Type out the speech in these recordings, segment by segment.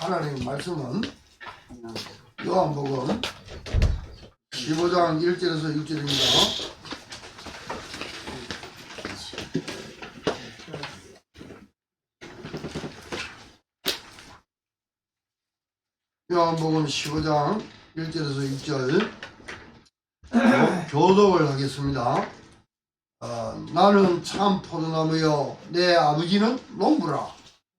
하나님의 말씀은 요한복음 15장 1절에서 6절입니다. 요한복음 15장 1절에서 6절 교독을 하겠습니다. 나는 참 포도나무요 내 아버지는 농부라.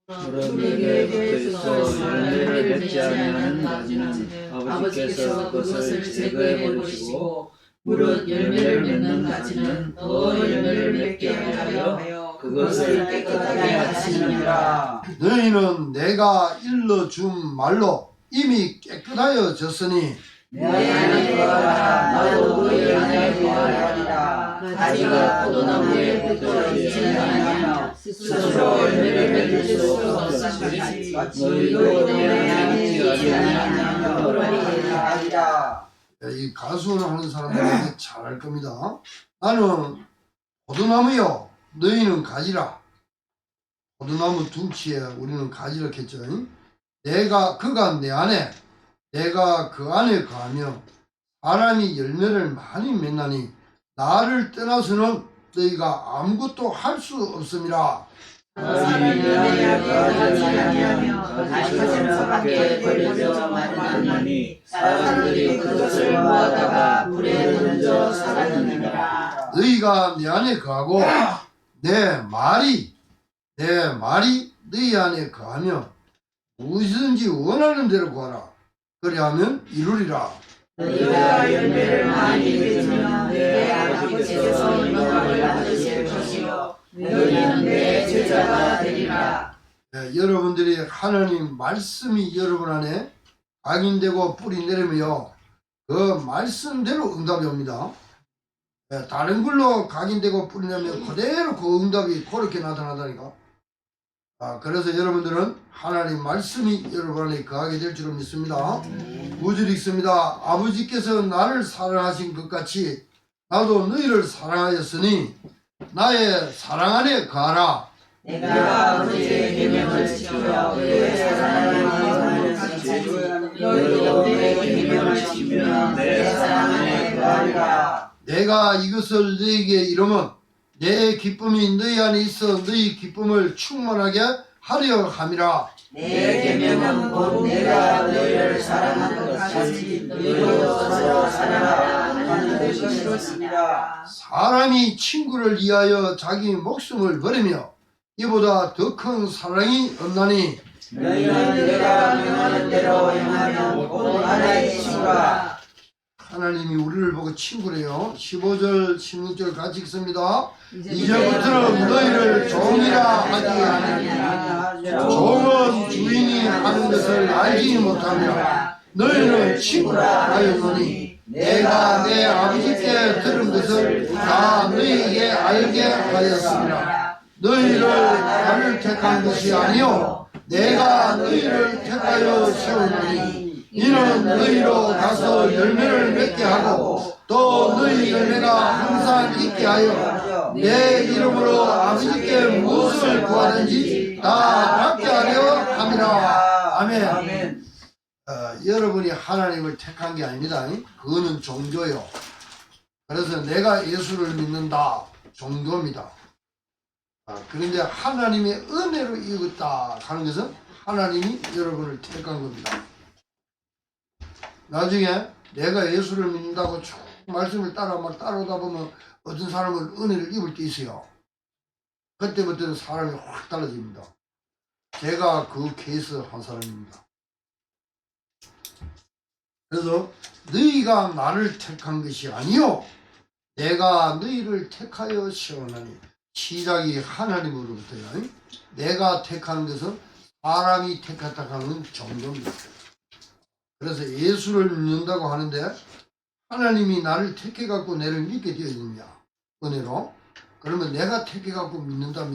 내게 붙어서 열매를 맺지 않는 가지는 아버지께서 그것을 제거해 버리시고 무릇 열매를 맺는 가지는 더 열매를 맺게 하여 그것을 깨끗하게 하시느니라. 너희는 내가 일러준 말로 이미 깨끗하여졌으니 내 안에 거하라. 나도 너희 안에 거하리라. 가지가 포도나무에 붙어 있지 아니하며 스스로 열매를 맺을 수 없으시니 너희도 내 안에 있지 아니하며 거하리라. 이 가수를 하는 사람들은 잘 알 겁니다. 나는 포도나무요 너희는 가지라. 포도나무 둥치에 우리는 가지라 했죠. 내가 그가 내 안에 내가 그 안에 거하며 사람이 열매를 많이 맺나니 나를 떠나서는 너희가 아무것도 할 수 없음이라. 사람이 내 안에 거하지 아니하며 가지는 밖에 버려져 마르나니 사람들이 그것을 모아다가 불에 던져 사라지느니라. 너희가 내 안에 거하고 내 말이 너희 안에 거하며 무엇이든지 원하는 대로 구하라. 그리하면 이루리라. 너희가 열매를 많이 맺으면 내 아버지께서 영광을 받으실 것이요 너희는 내 제자가 되리라. 여러분들이 하나님 말씀이 여러분 안에 각인되고 뿌리 내리며 그 말씀대로 응답이 옵니다. 다른 걸로 각인되고 뿌리 내면 그대로 그 응답이 그렇게 나타나다니까. 그래서 여러분들은 하나님 말씀이 여러분 안에 거하게 될 줄을 믿습니다. 5절 읽습니다. 아버지께서 나를 사랑하신 것 같이 나도 너희를 사랑하였으니 나의 사랑 안에 거하라. 내가 아버지의 계명을 지켜 그의 사랑을 같이 너희도 내 계명을 지키면 내 사랑 안에 거하리라. 내가 이것을 너희에게 이르면 내 기쁨이 너희 안에 있어 너희 기쁨을 충만하게 하려 함이라. 내 계명은 곧 내가 너희를 사랑한 것 같이 너희도 서로 사랑하라 하는 것이니라. 사람이 친구를 위하여 자기 목숨을 버리며 이보다 더 큰 사랑이 없나니 너희는 내가 명하는 대로 행하면 곧 나의 친구라. 하나님이 우리를 보고 친구래요. 15절 16절 같이 읽습니다. 이제부터는 너희를 종이라 하지 않으리라. 종은 주인이 하는 것을 알지 못하며 너희는 친구라 하였노니 내가 내 아버지께 들은 것을 다 너희에게 알게 하였습니다. 너희를 나를 택한 것이 아니요 내가 너희를 택하여 세우노니 이는 너희로 가서 열매를 맺게 하고 또 너희 열매가 항상 있게 하여 내 이름으로 아버지께 무엇을 구하든지 다 받게 하려 함이라. 아멘. 여러분이 하나님을 택한 게 아닙니다. 그거는 종교요. 그래서 내가 예수를 믿는다. 종교입니다. 그런데 하나님의 은혜로 이겼다 하는 것은 하나님이 여러분을 택한 겁니다. 나중에 내가 예수를 믿는다고 쭉 말씀을 따라오다 보면 어떤 사람은 은혜를 입을 때 있어요. 그때부터는 사람이 확 달라집니다. 제가 그 케이스 한 사람입니다. 그래서 너희가 나를 택한 것이 아니요 내가 너희를 택하여 세우나니 시작이 하나님으로부터요. 내가 택하는 것은 사람이 택했다 하는 정도입니다. 그래서 예수를 믿는다고 하는데 하나님이 나를 택해갖고 내를 믿게 되어 있느냐 은혜로. 그러면 내가 택해갖고 믿는다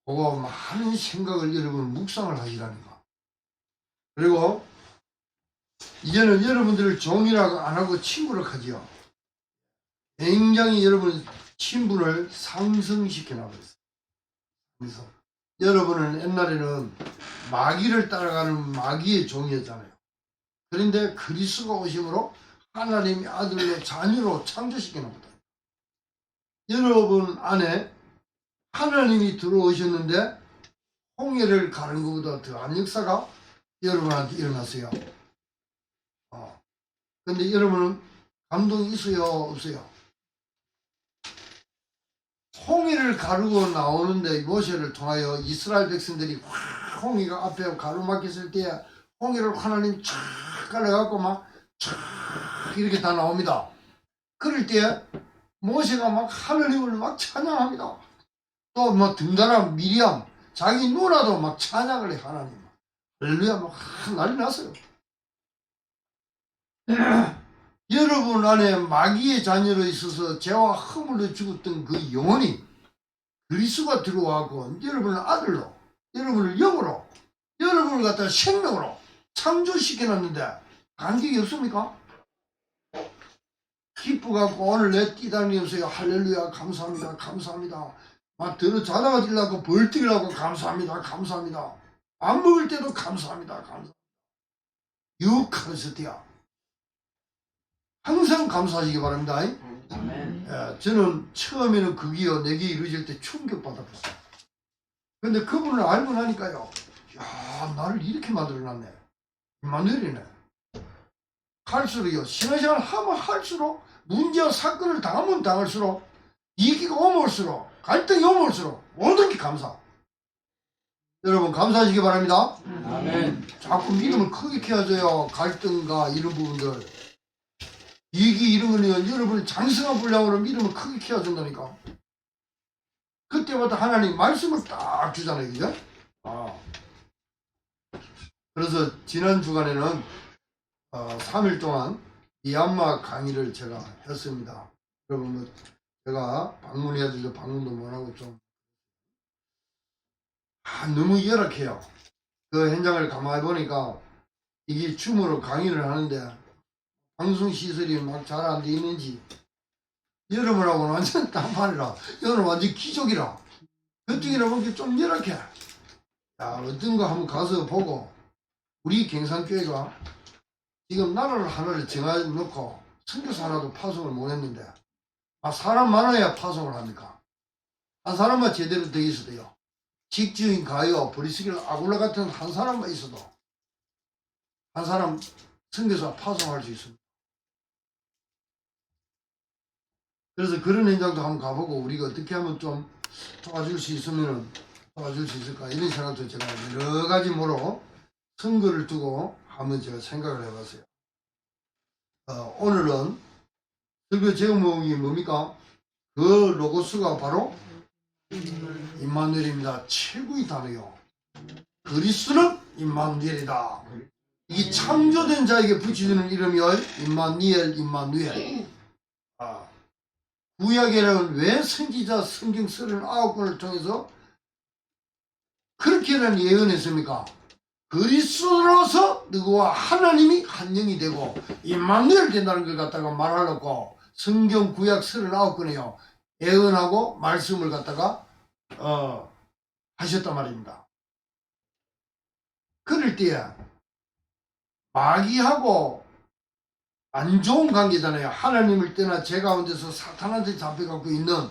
그거 많은 생각을 여러분 묵상을 하시라니까. 그리고 이제는 여러분들을 종이라고 안 하고 친구로 하지요. 굉장히 여러분 친분을 상승시켜 나가고 있어요. 그래서 여러분은 옛날에는 마귀를 따라가는 마귀의 종이었잖아요. 그런데 그리스도가 오심으로 하나님의 아들로 자녀로 창조시키는 겁니다. 여러분 안에 하나님이 들어오셨는데 홍해를 가는 것보다 더한 역사가 여러분한테 일어났어요. 근데 여러분은 감동이 있어요, 없어요? 홍해를 가르고 나오는데 모세를 통하여 이스라엘 백성들이 확 홍해가 앞에 가로막혔을 때 홍해를 하나님 쫙 깔아갖고 막 쫙 이렇게 다 나옵니다. 그럴 때 모세가 막 하나님을 막 찬양합니다. 또 뭐 등단한 미리암 자기 누나도 막 찬양을 해. 하나님 할렐루야 막 난리 났어요. 여러분 안에 마귀의 자녀로 있어서 죄와 허물로 죽었던 그 영혼이 그리스도가 들어와고 여러분을 아들로, 여러분을 영으로, 여러분을 갖다 생명으로 창조시켜놨는데 감격이 없습니까? 기뻐갖고 오늘 내 뛰다니면서요 할렐루야 감사합니다 감사합니다 막 들어 자다가 일라고 벌떡이라고 감사합니다 감사합니다 밥 먹을 때도 감사합니다 감사합니다 유카리스티아 항상 감사하시기 바랍니다. 아멘. 예, 저는 처음에는 그게요 내게 이루어질 때 충격받았어요. 근데 그분을 알고 나니까요 야 나를 이렇게 만들어놨네 임마누엘이네. 할수록요 신앙생활 하면 할수록 문제와 사건을 당하면 당할수록 이기가 오면 올수록 갈등이 오면 올수록 모든 게 감사. 여러분 감사하시기 바랍니다. 아멘. 자꾸 믿음을 크게 키워줘요. 갈등과 이런 부분들 이기 이런 거는 여러분이 장성한 분량으로 믿음을 크게 키워준다니까. 그때마다 하나님 말씀을 딱 주잖아요. 그죠? 그래서 지난 주간에는 3일 동안 미얀마 강의를 제가 했습니다. 여러분 뭐 제가 방문해야 돼서 방문도 못하고 좀 너무 열악해요. 그 현장을 가만히 보니까 이게 줌으로 강의를 하는데 방송시설이 막 잘 안 돼 있는지 여러분하고는 완전 딴판이라 이거는 완전 기적이라 그쪽이라 보기 좀 열악해. 야, 어떤 거 한번 가서 보고 우리 경산교회가 지금 나라를 하나를 정해놓고 선교사 하나도 파송을 못했는데 사람 많아야 파송을 합니까? 한 사람만 제대로 돼 있어도요 직주인 가요 브리스길 아굴라 같은 한 사람만 있어도 한 사람 선교사 파송할 수 있습니다. 그래서 그런 현장도 한번 가보고 우리가 어떻게 하면 좀 도와줄 수 있으면 도와줄 수 있을까 이런 생각도 제가 여러 가지 모로 선거를 두고 한번 제가 생각을 해봤어요. 오늘은 설교 제목이 뭡니까? 그 로고스가 바로 임마누엘입니다. 최고의 단어요. 그리스도는 임마누엘이다. 이 창조된 자에게 붙여주는 이름이요 임마누엘. 구약에는 왜 선지자 성경 39권을 통해서 그렇게는 예언했습니까? 그리스도로서 누구와 하나님이 한 영이 되고 임마누엘 된다는 걸 갖다가 말하려고 성경 구약 39권에요 예언하고 말씀을 갖다가 하셨단 말입니다. 그럴 때 마귀하고 안 좋은 관계잖아요. 하나님을 떠나 죄 가운데서 사탄한테 잡혀갖고 있는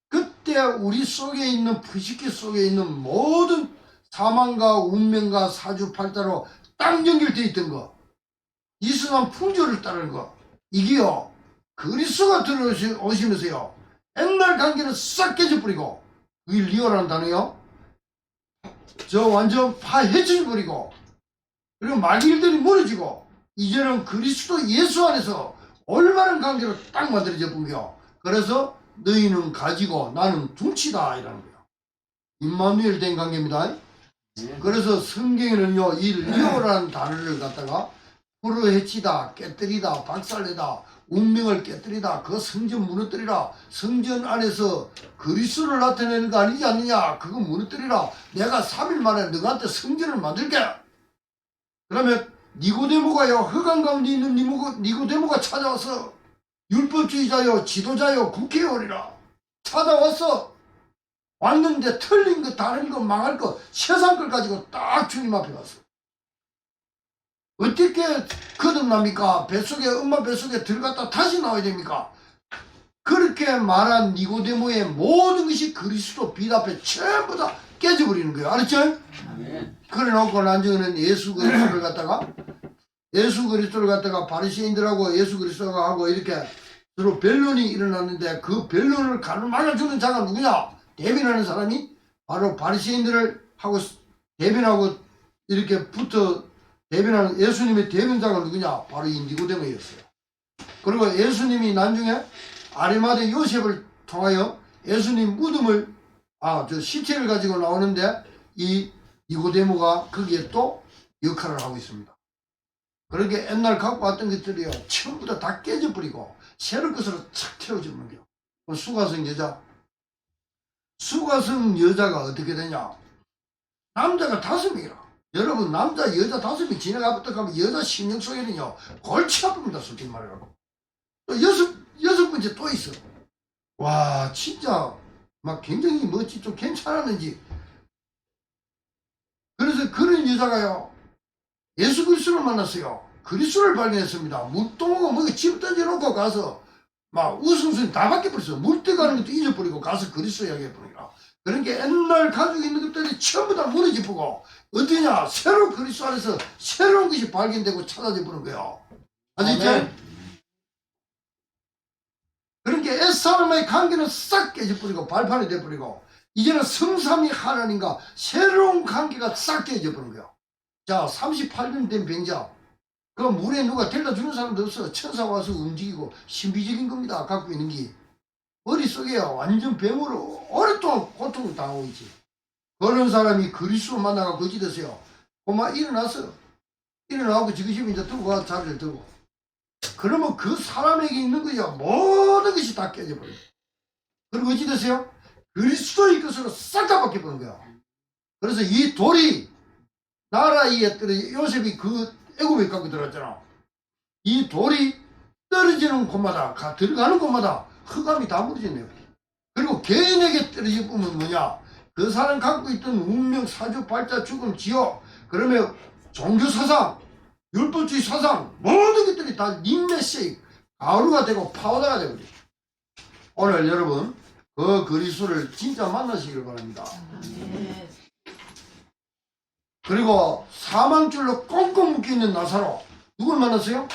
그때 우리 속에 있는 부식기 속에 있는 모든 사망과 운명과 사주팔자로 딱 연결되어 있던 거 이승한 풍조를 따르는 거 이게요 그리스도가 들어오시면서요 옛날 관계는 싹 깨져버리고 이 리얼한 단어요 저 완전 파헤쳐버리고 그리고 마귀들이 무너지고 이제는 그리스도 예수 안에서 올바른 관계로 딱 만들어져 본겨. 그래서 너희는 가지고 나는 둥치다 이라는 거예요. 임마누엘 된 관계입니다. 그래서 성경에는요 이 리오라는 단어를 갖다가 풀어헤치다 깨뜨리다 박살내다 운명을 깨뜨리다 그 성전 무너뜨리라 성전 안에서 그리스도를 나타내는 거 아니지 않느냐 그거 무너뜨리라 내가 3일 만에 너한테 성전을 만들게. 그러면 니고데모가요 흑암 가운데 있는 니고데모가 찾아와서 율법주의자요 지도자요 국회의원이라 찾아왔어. 왔는데 틀린 거 다른 거 망할 거 세상 걸 가지고 딱 주님 앞에 왔어. 어떻게 거듭납니까? 뱃속에 엄마 뱃속에 들어갔다 다시 나와야 됩니까? 그렇게 말한 니고데모의 모든 것이 그리스도 빛 앞에 전부 다 깨져버리는 거예요. 알았죠? 그래 놓고 나중에는 예수 그리스도를 갖다가 바리새인들하고 예수 그리스도가 하고 이렇게 서로 변론이 일어났는데 그 변론을 가로막아주는 자가 누구냐? 대변하는 사람이 바로 바리새인들을 하고 대변하고 이렇게 붙어 대변하는 예수님의 대변자가 누구냐? 바로 이 니고데모였어요. 그리고 예수님이 나중에 아리마대 요셉을 통하여 예수님 무덤을 저 시체를 가지고 나오는데 이 니고데모가 거기에 또 역할을 하고 있습니다. 그렇게 옛날 갖고 왔던 것들이요 전부 다 깨져버리고 새로운 것으로 착 채워지는 거예요. 수가성 여자가 어떻게 되냐? 남자가 5명이라. 여러분 남자 여자 5명 지나가부터 가면 여자 심령 속에는요 골치 아픕니다. 솔직히 말해가지고. 또 여섯 번째 또 있어. 와 진짜 막 굉장히 멋지 좀 괜찮았는지. 그래서 그런 여자가요 예수 그리스도를 만났어요. 그리스도를 발견했습니다. 물동하고 뭐 집 던져놓고 가서 막 웃음소리 다 바뀌어버렸어요. 물때 가는 것도 잊어버리고 가서 그리스도 이야기해버리라. 그러니까 옛날 가지고 있는 것들이 전부 다 무너지고 어떠냐 새로운 그리스도 안에서 새로운 것이 발견되고 찾아져 보는 거예요. 아시죠? 그러니까 옛사람의 관계는 싹 깨져버리고 발판이 돼버리고 이제는 성삼위 하나님과 새로운 관계가 싹 깨져버린 거예요. 자 38년 된 병자 그 물에 누가 데려다 주는 사람도 없어. 천사 와서 움직이고 신비적인 겁니다. 갖고 있는 게 머릿속에 완전 병으로 오랫동안 고통을 당하고 있지. 그런 사람이 그리스도 만나가 거지 됐어요. 그만 일어나서 일어나고 지그시 이제 들고 가 자리를 들고 그러면 그 사람에게 있는 거야 모든 것이 다 깨져버려요. 그리고 어찌 됐어요? 그리스도의 것으로 싹 다 바뀌어버린 거야. 그래서 이 돌이 나라 위에 요셉이 그 애굽에 갖고 들어갔잖아. 이 돌이 떨어지는 곳마다 들어가는 곳마다 흑암이 다 무너졌네요. 그리고 개인에게 떨어져 보면 뭐냐? 그 사람 갖고 있던 운명, 사주, 발자, 죽음, 지옥 그러면 종교사상, 율법주의 사상 모든 것들이 다 림메시 가루가 되고 파우더가 되고 오늘 여러분 그 그리스도를 진짜 만나시길 바랍니다. 그리고 사망줄로 꽁꽁 묶여있는 나사로 누굴 만났어요?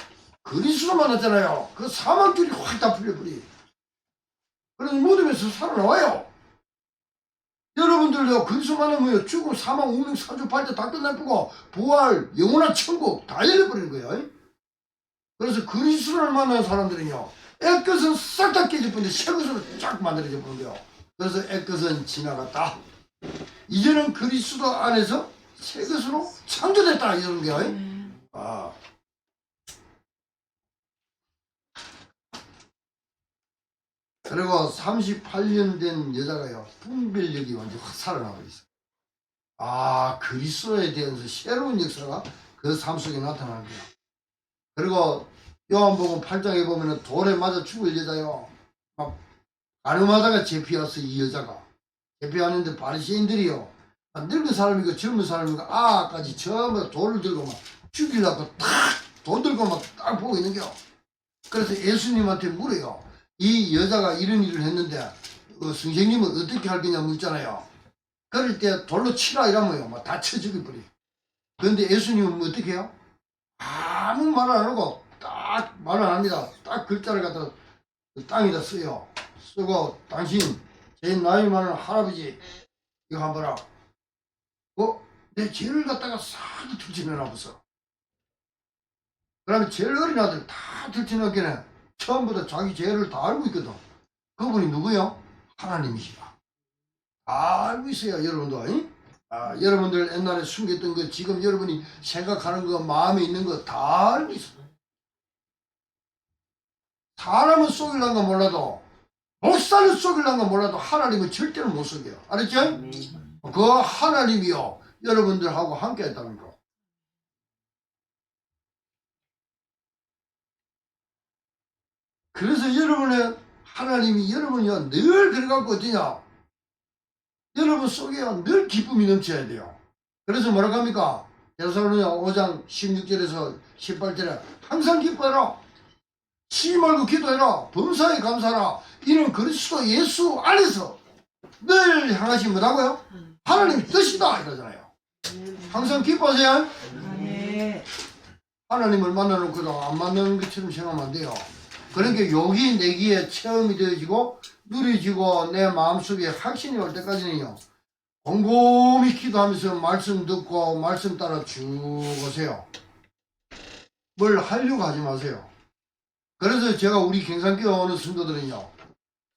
그리스도 만났잖아요. 그 사망줄이 확 다 풀려버리. 그래서 무덤에서 살아나와요. 여러분들도 그리스도 만나면 죽음, 사망, 운명, 사주, 발자 다 끝나고 부활, 영원한 천국 다 열려버리는 거예요. 그래서 그리스도를 만난 사람들은요 옛것은 싹 다 깨져버리는데 새것으로 쫙 만들어져 버린 거예요. 그래서 옛것은 지나갔다. 이제는 그리스도 안에서 새 것으로 창조됐다 이런 거예요. 그리고 38년 된 여자가요 분별력이 완전 확 살아나고 있어요. 그리스도에 대해서 새로운 역사가 그 삶 속에 나타나는 거예요. 그리고 요한복음 8장에 보면은 돌에 맞아 죽을 여자요 막 가늠하다가 잡혀왔어. 이 여자가 잡혀왔는데 바리새인들이요 늙은 사람이고 젊은 사람이고 아까지 전부 돌을 들고 막 죽이려고 탁 돌 들고 막 딱 보고 있는 거요. 그래서 예수님한테 물어요. 이 여자가 이런 일을 했는데 선생님은 어떻게 할 거냐 묻잖아요. 그럴 때 돌로 치라 이러면요 막 다쳐 죽여버려. 그런데 예수님은 어떻게 해요? 아무 말 안 하고 딱 말 안 합니다. 딱 글자를 갖다 땅에다 써요. 쓰고 당신 제일 나이 많은 할아버지 이거 한번 봐라. 내 죄를 갖다가 싹 들춰내나 보소. 그러면 제일 어린 아들 다 들춰내기는 처음부터 자기 죄를 다 알고 있거든. 그분이 누구요? 하나님이시다. 다 알고 있어요, 여러분도. 여러분들 옛날에 숨겼던 거, 지금 여러분이 생각하는 거, 마음에 있는 거 다 알고 있어. 사람은 속이려는 건 몰라도, 목사는 속이려는 건 몰라도 하나님은 절대로 못 속여요. 알았죠? 그 하나님이요, 여러분들하고 함께 했다는 거. 그래서 여러분의 하나님이 여러분이요 늘 그래갖고 어떠냐 여러분 속에 늘 기쁨이 넘쳐야 돼요. 그래서 뭐라고 합니까? 데살로니가 5장 16절에서 18절에 항상 기뻐해라. 쉬지 말고 기도해라. 범사에 감사하라. 이는 그리스도 예수 안에서 늘 향하신 뭐라고요? 하나님 뜻이다 이러잖아요. 항상 기뻐하세요. 네. 하나님을 만나놓고도 안 만나는 것처럼 생각하면 안 돼요. 그러니까 욕이 내기에 체험이 되어지고 누려지고 내 마음속에 확신이 올 때까지는요, 곰곰이 기도하면서 말씀 듣고 말씀 따라 쭉 오세요. 뭘 하려고 하지 마세요. 그래서 제가 우리 경상교회 오는 성도들은요,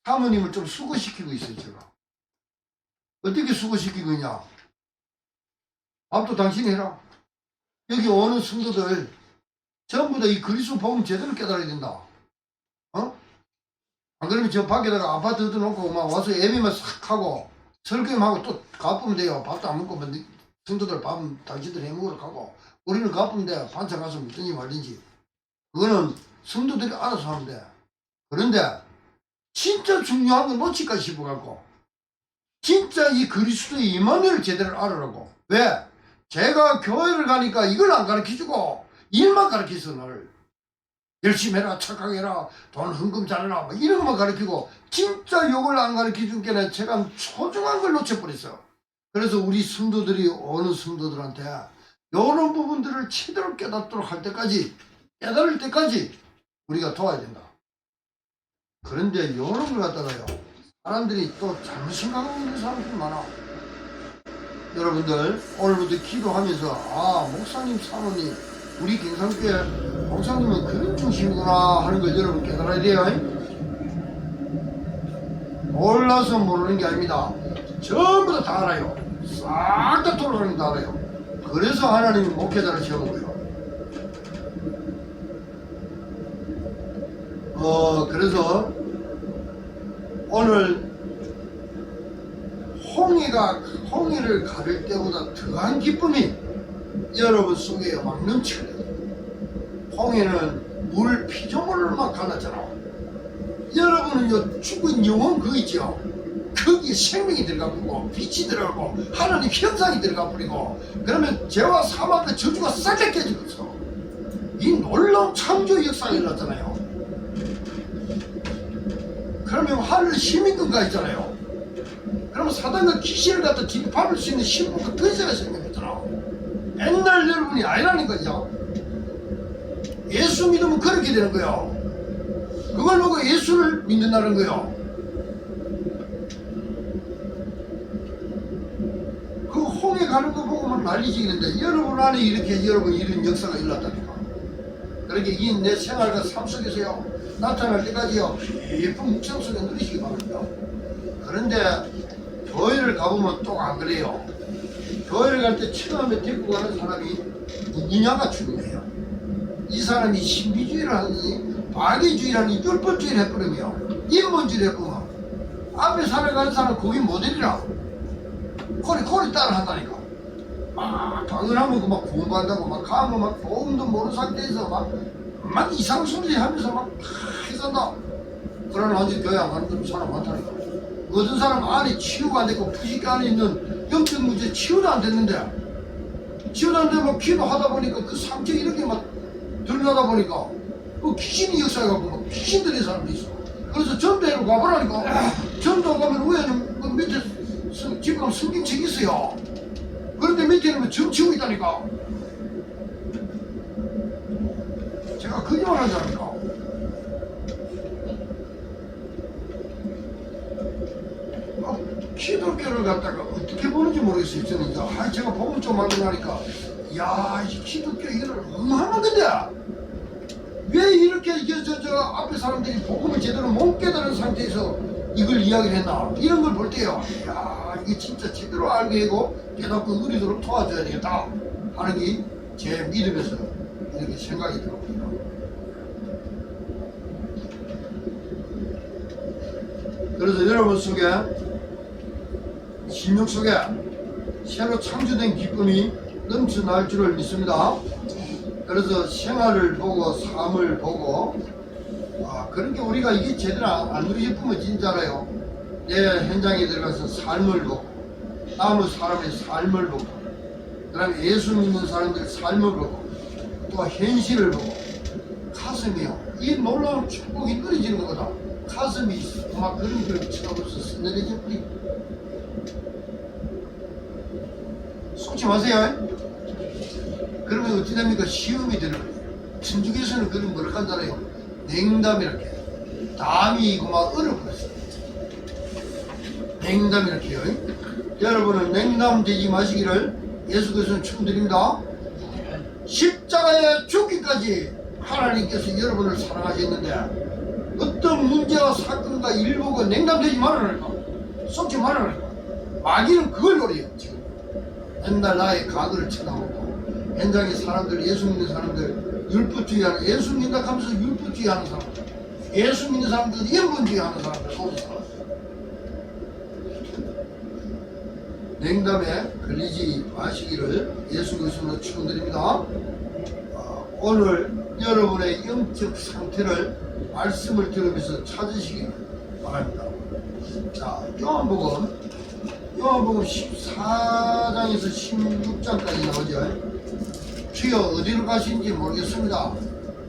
사모님을 좀 수고시키고 있어요. 제가 어떻게 수고시키고 있냐, 밥도 당신이 해라. 여기 오는 성도들 전부 다 이 그리스도 복음 제대로 깨달아야 된다. 안 그러면 저 밖에다가 아파트 얻어놓고 막 와서 예배만 싹 하고 설교만 하고 또 가쁘면 돼요. 밥도 안 먹고 성도들 밥은 당신들 해먹으러 가고 우리는 가쁘면 돼. 반찬 가서 먹든지 말든지. 그거는 성도들이 알아서 하면 돼. 그런데 진짜 중요한 건 놓칠까 싶어갖고 진짜 이 그리스도의 임마누엘을 제대로 알아라고. 왜? 제가 교회를 가니까 이걸 안 가르쳐주고 일만 가르쳐서 나를 열심히 해라, 착하게 해라, 돈 헌금 잘해라, 뭐 이런 것만 가르치고 진짜 욕을 안 가르쳐준 게는 제가 소중한 걸 놓쳐버렸어. 그래서 우리 성도들이 어느 성도들한테 이런 부분들을 제대로 깨닫도록 할 때까지, 깨달을 때까지 우리가 도와야 된다. 그런데 이런 걸 갖다가요, 사람들이 또 잘못 생각하고 있는 사람들이 많아. 여러분들 오늘부터 기도하면서 아, 목사님, 사모님, 우리 경상교회 목사님은 그런 중심이구나 하는 걸 여러분 깨달아야 돼요. 몰라서 모르는 게 아닙니다. 전부 다 알아요. 싹 다 돌아가는 다 알아요. 그래서 하나님이 목회자를 세운 거예요. 그래서 오늘 홍해를 가를 때보다 더한 기쁨이 여러분 속에 막 넘치거든요. 홍해는 물 피조물을 막 갈랐잖아. 여러분은 요 죽은 영혼 그거 있죠. 거기에 생명이 들어가 버리고 빛이 들어가고 하나님 형상이 들어가 버리고 그러면 죄와 사망과 저주가 싹 다 깨지면서 이 놀라운 창조 역사가 일어났잖아요. 그러면 하늘 시민권가 있잖아요. 그러면 사단과 귀신을 갖다 뒷밟을 수 있는 신분과 근세가 생겼잖아. 옛날 여러분이 아니라니까요. 예수 믿으면 그렇게 되는 거예요. 그걸 보고 예수를 믿는다는 거예요. 그 홍해 가는 거 보고만 난리지는데 여러분 안에 이렇게 여러분 이런 역사가 일어났다니까. 그렇게 이 내 생활과 삶 속에서요 나타날 때까지요 예쁜 묵상 속에 누리시기 바랍니다. 그런데 교회를 가보면 또 안 그래요. 교회를 갈 때 처음에 데리고 가는 사람이 누구냐가 중요해요. 이 사람이 신비주의를 하느니 박애주의라는 율법주의를 해버리며 인본주의를 해버리면 앞에 살아가는 사람 거기 모델이라 코리 따라 한다니까. 막 당연하면 막 공부한다고 막 가면 막 보험도 모르는 상태에서 막 이상 소리 하면서 막 해산다. 그러나 아직 교회 안 가는 사람 많다니까. 어떤 사람 안에 치유가 안 되고 부식 안에 있는 영적 문제 치유도 안 됐는데 치유도 안 되면 기도하다 보니까 그 상처 이렇게 막 드러나다 보니까 그 귀신이 역사해갖고 막 귀신 들린 사람도 있어. 그래서 전도회로 가보라니까. 전도 가면 위에는 그 밑에 지금 성경책이 있어요. 그런데 밑에는 뭐 점치고 있다니까. 제가 거짓말하지 않습니까? 기독교를 갖다가 어떻게 보는지 모르겠어요. 저는 이제 제가 복음 좀 알고 나니까 야, 이 기독교 이거를 어마어마한 건데 왜 이렇게 저 앞에 사람들이 복음을 제대로 못 깨달은 상태에서 이걸 이야기를 했나 이런 걸 볼 때요, 야, 이게 진짜 제대로 알게 하고 깨닫고 누리도록 도와줘야 되겠다 하는 게 제 믿음에서 이렇게 생각이 들었습니다. 그래서 여러분 속에 심령 속에 새로 창조된 기쁨이 넘쳐날 줄을 믿습니다. 그래서 생활을 보고 삶을 보고 그러니까 우리가 이게 제대로 안 누리실 뿐만 진짜라요. 내 현장에 들어가서 삶을 보고 남의 사람의 삶을 보고, 그 다음에 예수 믿는 사람들 삶을 보고, 또 현실을 보고, 가슴이요, 이 놀라운 축복이 느려지는 거다. 가슴이 막 그런 걸 쳐다보면서 내려져 버리고. 속지 마세요. 그러면 어찌 됩니까? 시험이 되는 거예요. 천주교에서는 그런 뭐라 한잖아요. 냉담 이렇게. 담이 이고 막 얼어버렸어요. 냉담 이렇게요. 여러분은 냉담되지 마시기를 예수께서는 축원드립니다. 십자가에 죽기까지 하나님께서 여러분을 사랑하셨는데 어떤 문제와 사건과 일보고 냉담되지 말아라니까. 속지 말아라니까. 마귀는 그걸 노려요. 지금 옛날 나의 과거를 쳐다보고 현장의 사람들, 예수 믿는 사람들, 율법주의하는, 예수 믿는다 하면서 율법주의하는 사람들, 예수 믿는 사람들, 연분주의하는 사람들 속에서 냉담에 걸리지 마시기를 예수 그리스도로 축원드립니다. 오늘 여러분의 영적 상태를 말씀을 들으면서 찾으시기 바랍니다. 자, 요한복음 14장에서 16장까지 나오죠. 주여 어디로 가신지 모르겠습니다.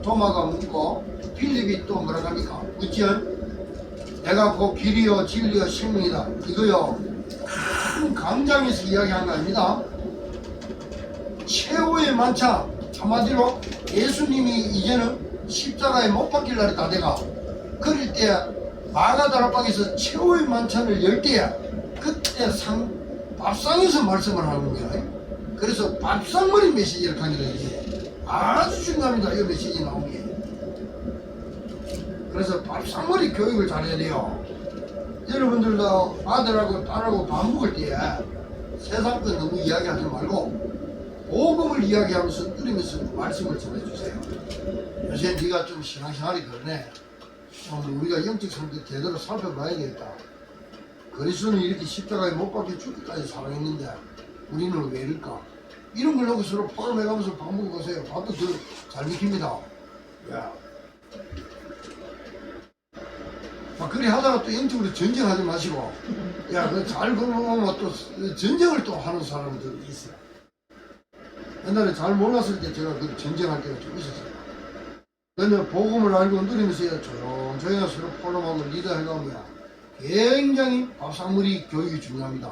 도마가 묻고 빌립이 또 뭐라 합니까? 묻지요. 내가 곧 길이요 진리요 생명이다. 이거요 큰 광장에서 이야기한 거 아닙니다. 최후의 만찬, 한마디로 예수님이 이제는 십자가에 못 박힐 날이 다 돼가. 그럴 때 마가다락방에서 최후의 만찬을 열 때 그때 밥상에서 말씀을 하는 거예요. 그래서 밥상머리 메시지를 강의를 해요. 아주 중요합니다. 이 메시지 나온 게. 그래서 밥상머리 교육을 잘해야 돼요. 여러분들도 아들하고 딸하고 밥 먹을 때 세상 것 너무 이야기하지 말고 복음을 이야기하면서 누리면서 말씀을 전해주세요. 요새 네가 좀 신앙생활이 그러네. 우리가 영적 상태 제대로 살펴봐야 되겠다. 그리스도는 이렇게 십자가에 못 박혀 죽기까지 사랑했는데 우리는 왜 이럴까? 이런 걸 놓고 서로 포럼해가면서 밥 먹어보세요. 밥도 더 잘 익힙니다. 야. 막 그래 하다가 또 영적으로 전쟁하지 마시고, 야, 그 잘 걸어놓으면 또 전쟁을 또 하는 사람들이 있어요. 옛날에 잘 몰랐을 때 제가 그 전쟁할 때가 좀 있었어요. 근데 복음을 알고 누리면서 조용조용히 서로 포럼하고 리더해가면 굉장히 밥상머리 교육이 중요합니다.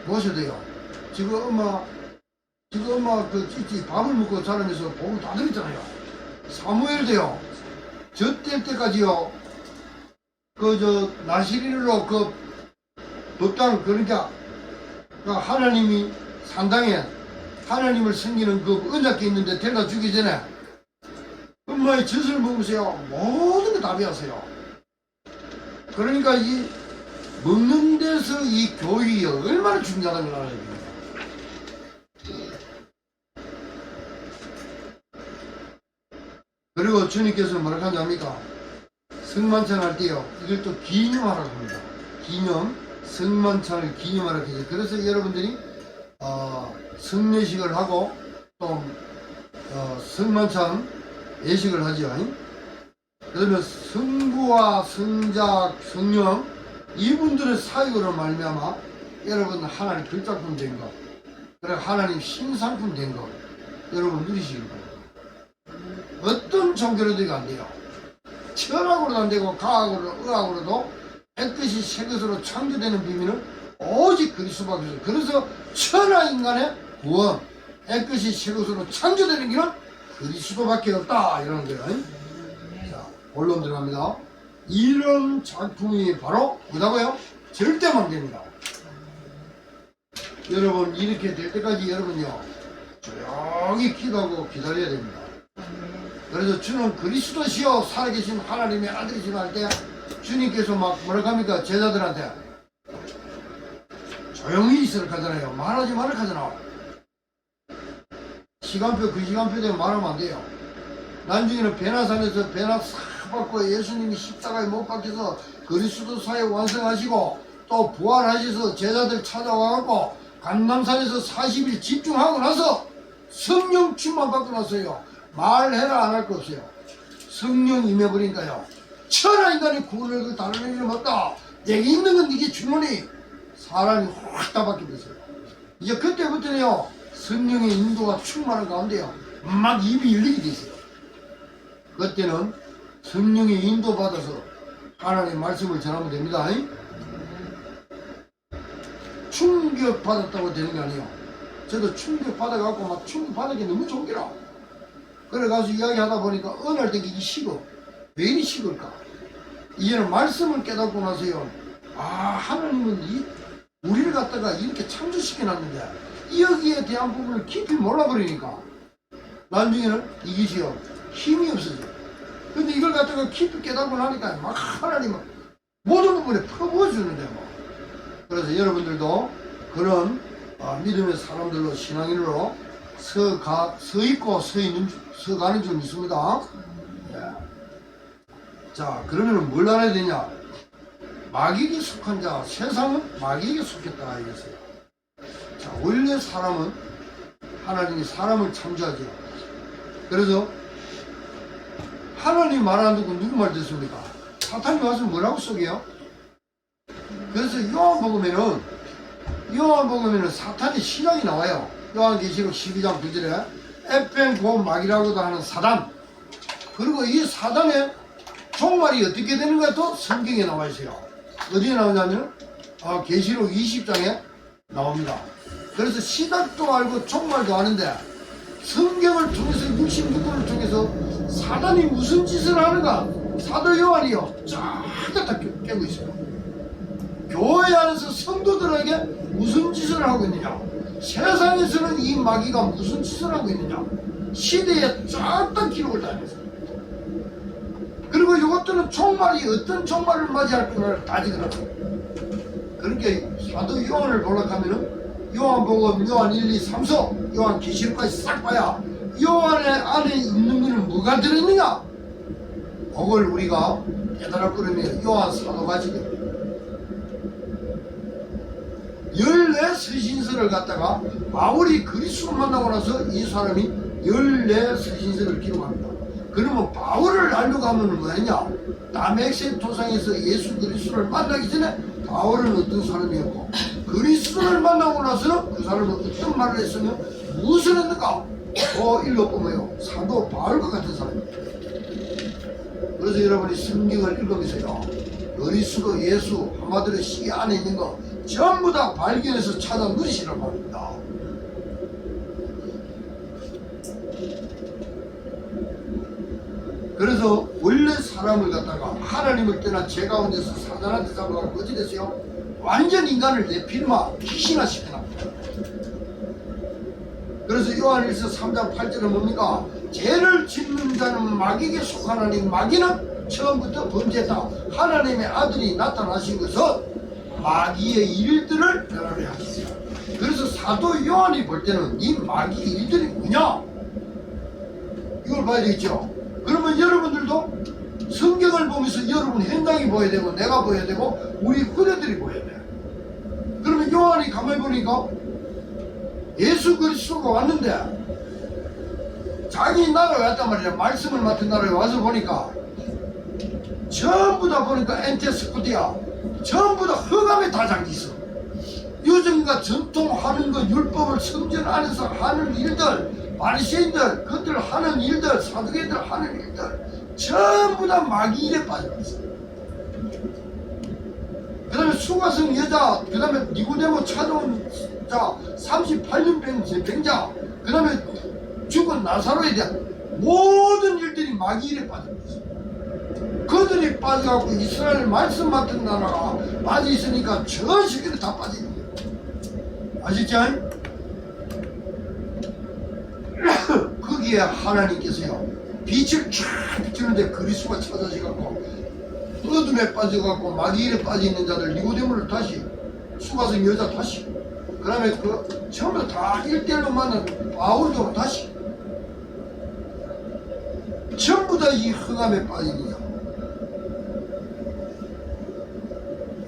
무엇이 돼요? 지금 엄마 그 찌찌 밥을 먹고 자라면서 복음 다 들었잖아요. 사무엘 돼요. 젖될 때까지요. 나시리로 법당 그러니까 하나님이 상당에 하나님을 섬기는 그 언약궤 있는데 데려다 주기 전에 엄마의 젖을 먹으세요. 모든 거 다 배웠어요. 그러니까 이 먹는 데서 이 교육이 얼마나 중요하다는 걸 알아야 됩니다. 그리고 주님께서는 뭐라고 하지 않습니까? 성만찬 할 때요. 이걸 또 기념하라고 합니다. 성만찬을 기념하라고 해요. 그래서 여러분들이 성례식을 하고 또 성만찬 예식을 하죠. 그러면 성부와 성자, 성령 이분들의 사역으로 말미암아 여러분 하나님 글작품 된 거, 그리고 하나님 신상품 된 거 여러분 누리시길 바랍니다. 어떤 종교로도 안 돼요. 철학으로도 안 되고 과학으로, 의학으로도 깨끗이 새 것으로 창조되는 비밀은 오직 그리스도밖에 없어요. 그래서 천하 인간의 구원, 깨끗이 새 것으로 창조되는 길은 그리스도밖에 없다 이러는 거예요. 자, 본론 들어갑니다. 이런 작품이 바로 뭐다고요? 절대만 됩니다. 여러분 이렇게 될 때까지 여러분요 조용히 기도하고 기다려야 됩니다. 그래서 주는 그리스도시요 살아계신 하나님의 아들이시라 할 때 주님께서 막 뭐라고 합니까? 제자들한테 조용히 있으라 하잖아요. 말하지 말라 하잖아. 시간표 그 시간표 되면 말하면 안 돼요. 나중에는 베나산에서 베나 싹 받고 예수님이 십자가에 못 박혀서 그리스도 사역 완성하시고 또 부활하셔서 제자들 찾아와갖고 감남산에서 40일 집중하고 나서 성령 충만 받고 나서요 말해라 안 할 거 없어요. 성령 임해버리니까요 천하 인간의 구원을 다른 일은 없다. 내게 있는 건 이게 주머니 사람이 확 다 바뀌었어요. 이제 그때부터는요 성령의 인도가 충만한 가운데요 막 입이 열리게 됐어요. 그때는 성령의 인도 받아서 하나님의 말씀을 전하면 됩니다. 충격 받았다고 되는 게 아니에요. 저도 충격 받아갖고 막 충격 받은 게 너무 좋은 게라. 그래 가서 이야기하다 보니까 어느 날 되게 이게 식어. 왜 이리 식을까? 이제는 말씀을 깨닫고 나서요. 아 하나님은 우리를 갖다가 이렇게 창조시켜 놨는데 여기에 대한 부분을 깊이 몰라버리니까 나중에는 이것이요 힘이 없어져. 근데 이걸 갖다가 깊이 깨닫고 나니까 막 하나님은 모든 부분에 퍼부어주는데 뭐. 그래서 여러분들도 그런 믿음의 사람들로 신앙인으로 서 있고 서 가는 줄 믿습니다. 예. 자 그러면 뭘 알아야 되냐? 마귀에게 속한 자, 세상은 마귀에게 속했다 이랬어요. 자 원래 사람은 하나님이 사람을 창조하죠. 그래서 하나님 말 안 듣고 누구 말 듣습니까? 사탄이 와서 뭐라고 속여요? 그래서 요한복음에는 사탄의 신앙이 나와요. 요한계시록 12장 9절에 에펜고 마귀라고도 하는 사단. 그리고 이 사단의 종말이 어떻게 되는가 또 성경에 나와 있어요. 어디에 나오냐면 계시록 20장에 나옵니다. 그래서 시작도 알고 종말도 아는데 성경을 통해서 66권을 통해서 사단이 무슨 짓을 하는가 사도 요한이요 쫙 다 깨고 있어요. 교회 안에서 성도들에게 무슨 짓을 하고 있느냐, 세상에서는 이 마귀가 무슨 짓을 하고 있느냐 시대에 쫙 다 기록을 다 했어요. 그리고 이것들은 종말이 어떤 종말을 맞이할 거를 따지더라고요. 그렇게 사도 요한을 보락하면은 요한복음, 요한 1, 2, 3서, 요한 계시록까지 싹 봐야 요한의 안에 있는 것은 뭐가 들어있느냐? 그걸 우리가 깨달아 버리면 요한 사도가 지금 14서신서를 갖다가 바울이 그리스도를 만나고 나서 이 사람이 14서신서를 기록합니다. 그러면 바울을 알려고 하면 뭐였냐? 다메섹 도상에서 예수 그리스도를 만나기 전에 바울은 어떤 사람이었고 그리스도를 만나고 나서는 그 사람은 어떤 말을 했으며 무엇을 했는가? 읽어보면요 사도 바울과 같은 사람입니다. 그래서 여러분이 성경을 읽으면서요 그리스도 예수 한마디로 시 안에 있는 거 전부 다 발견해서 찾아 누리시라고 합니다. 그래서 원래 사람을 갖다가 하나님을 떠나 죄 가운데서 사단한테 잡아가고 어찌 됐어요? 완전 인간을 내필마 귀신화 시켜놨다. 그래서 요한일서 3장 8절은 뭡니까? 죄를 짓는 자는 마귀에게 속하나니 마귀는 처음부터 범죄했다. 하나님의 아들이 나타나신 것은 마귀의 일들을 변하려 하시죠. 그래서 사도 요한이 볼 때는 이 마귀 일들이 뭐냐? 이걸 봐야 되겠죠. 그러면 여러분들도 성경을 보면서 여러분 현장이 보여야 되고 내가 보여야 되고 우리 후대들이 보여야 돼. 그러면 요한이 가만히 보니까 예수 그리스도가 왔는데 자기 나라에 왔단 말이야. 말씀을 맡은 나라에 와서 보니까 전부 다 보니까 엔테스코디아 전부 다 흑암에 다 잠기있어. 요즘과 전통하는 것 율법을 성전 안에서 하는 일들 바리새인들 그들 하는 일들 사두개들 하는 일들 전부 다 마귀 일에 빠져버렸어. 그 다음에 수가성 여자 그 다음에 니고데모 찾아온 자 38년 병자 그 다음에 죽은 나사로에 대한 모든 일들이 마귀 일에 빠져버렸어. 그들이 빠져갖고 이스라엘 말씀 맡은 나라가 빠져있으니까 전 세계로 다 빠져있는 거예요. 아시죠? 거기에 하나님께서요 빛을 쫙 비추는데 그리스도가 찾아져갖고 어둠에 빠져갖고 마귀일에 빠져있는 자들 니고데모를 다시 수가성 여자 다시 그 다음에 그 전부 다 1대1로 만난 바울도 다시 전부 다 이 흑암에 빠진 거야.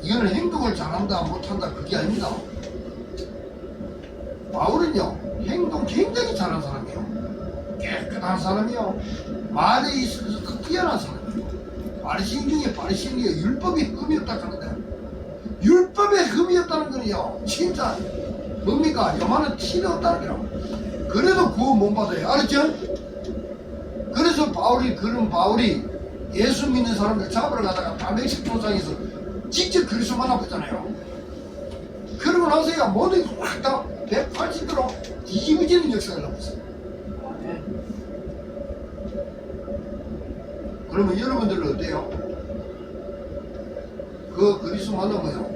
이거는 행동을 잘한다 못한다 그게 아닙니다. 바울은요 행동 굉장히 잘하는 사람이에요. 깨끗한 사람이요 말에 있어서 뛰어난 사람이에요. 바리새인 중에 바리새인이 율법이 흠이 없다 하는데 율법의 흠이 없다는 거는요, 진짜 뭡니까? 요만한 티도 없다는 거요. 그래도 구원 못 받아요. 알았죠? 그래서 바울이 예수 믿는 사람들 잡으러 가다가 다메섹 도상에서 직접 그리스도 만나봤잖아요. 그러고 나서야 모든 게 확 다 180도로 뒤집어지는 역사가 나왔어요. 그러면 여러분들은 어때요? 그 그리스도 만나면요.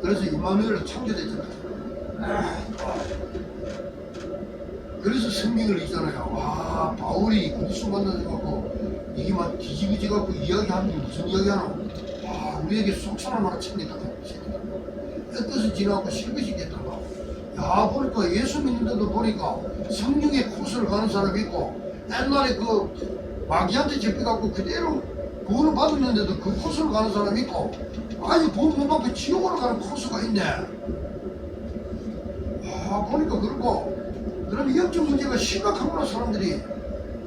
그래서 임마누엘은 창조됐잖아요. 그래서 성경을 읽잖아요. 와, 바울이 그리스도 만나서 이게 막 뒤집어져갖고 이야기하는 게 무슨 이야기하나? 와, 우리에게 속상한 말을 챙겼다. 뜻을 지나고 실것이 됐다가. 야, 보니까 예수 믿는데도 보니까 성령의 코스를 가는 사람이 있고, 옛날에 그 마귀한테 잡혀갖고 그대로 구원을 받았는데도 그 코스를 가는 사람이 있고, 아니, 본 문 앞에 지옥으로 가는 코스가 있네. 아, 보니까 그렇고, 그러면 영적 문제가 심각하구나, 사람들이.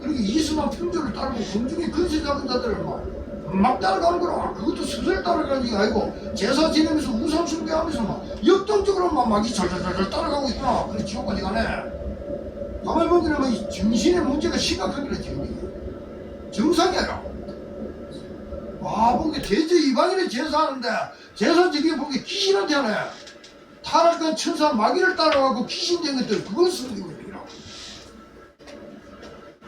그렇게 이승만 평조를 따르고 공중에 근세 잡은 자들을 막 따라가는 거라. 그것도 스스로 따라가는 게 아니고, 제사 지내면서 우상 숭배하면서 막 역동적으로 막 마귀 잘잘잘 따라가고 있구나. 그래, 지옥까지 가네. 가만히 보기는 이 정신의 문제가 심각한 거라, 지금. 정상이 아니라. 와, 보게 대제 이방인의 제사하는데, 제사 지기에 보게 귀신한테 하네. 타락한 천사 마귀를 따라가고 귀신 된 것들, 그걸 쓰는 겁니다.